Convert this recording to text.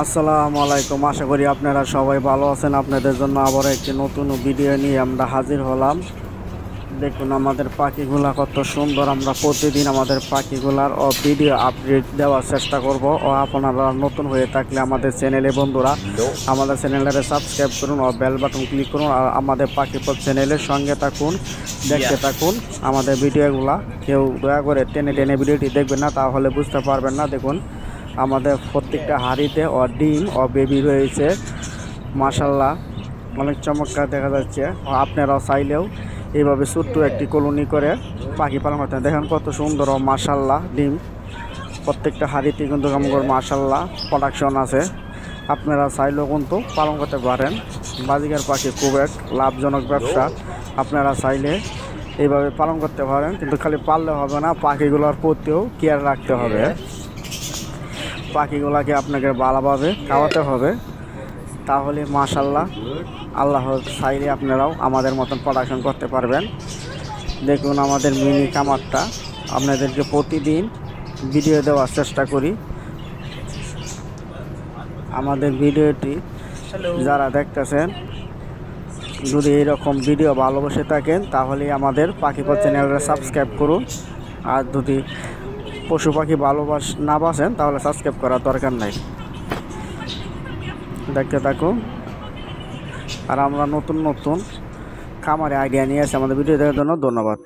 আসসালামু আলাইকুম। আশা করি আপনারা সবাই ভালো আছেন। আপনাদের জন্য আবার একটি নতুন ভিডিও নিয়ে আমরা হাজির হলাম। দেখুন আমাদের পাখিগুলা কত সুন্দর। আমরা প্রতিদিন আমাদের পাখিগুলার ভিডিও আপডেট দেওয়ার চেষ্টা করব। আপনারা নতুন হয়ে থাকলে আমাদের চ্যানেলে বন্ধুরা আমাদের চ্যানেলটাকে সাবস্ক্রাইব করুন ও বেল বাটন ক্লিক করুন। আর আমাদের পাখিপথ চ্যানেলের সঙ্গে থাকুন, দেখতে থাকুন আমাদের ভিডিওগুলা। কেউ দয়া করে টেনে টেনে ভিডিওটি দেখবেন না, তাহলে বুঝতে পারবেন না। দেখুন আমাদের প্রত্যেকটা হাঁড়িতে ডিম বেবি রয়েছে। মাশাল্লাহ অনেক চমৎকার দেখা যাচ্ছে। আপনারাও চাইলেও এইভাবে ছোট্ট একটি কলোনি করে পাখি পালন করতে দেখেন কত সুন্দর। মাশাল্লাহ ডিম প্রত্যেকটা হাঁড়িতে কিন্তু আমার মাশাল্লাহ প্রোডাকশন আছে। আপনারা চাইলেও কিন্তু পালন করতে পারেন। বাজিকার পাখি খুব এক লাভজনক ব্যবসা। আপনারা চাইলে এইভাবে পালন করতে পারেন, কিন্তু খালি পাললে হবে না, পাখিগুলোর প্রতিও কেয়ার রাখতে হবে। পাখিগুলাকে আপনাকে ভালোভাবে খাওয়াতে হবে, তাহলে মাশাল্লাহ আল্লাহ চাইলে আপনারাও আমাদের মতন প্রোডাকশন করতে পারবেন। দেখুন আমাদের মিনি খামারটা আপনাদেরকে প্রতিদিন ভিডিও দেওয়ার চেষ্টা করি। আমাদের ভিডিওটি যারা দেখতেছেন, যদি এইরকম ভিডিও ভালোবেসে থাকেন তাহলে আমাদের পাখিপথ চ্যানেলটা সাবস্ক্রাইব করুন। আর যদি পশু পাখি না বাসেন তাহলে সাবস্ক্রাইব করার দরকার নাই। দেখতে থাকুন। আর আমরা নতুন নতুন খামারে আইডিয়া নিয়ে আসি। আমাদের ভিডিও দেখার জন্য ধন্যবাদ।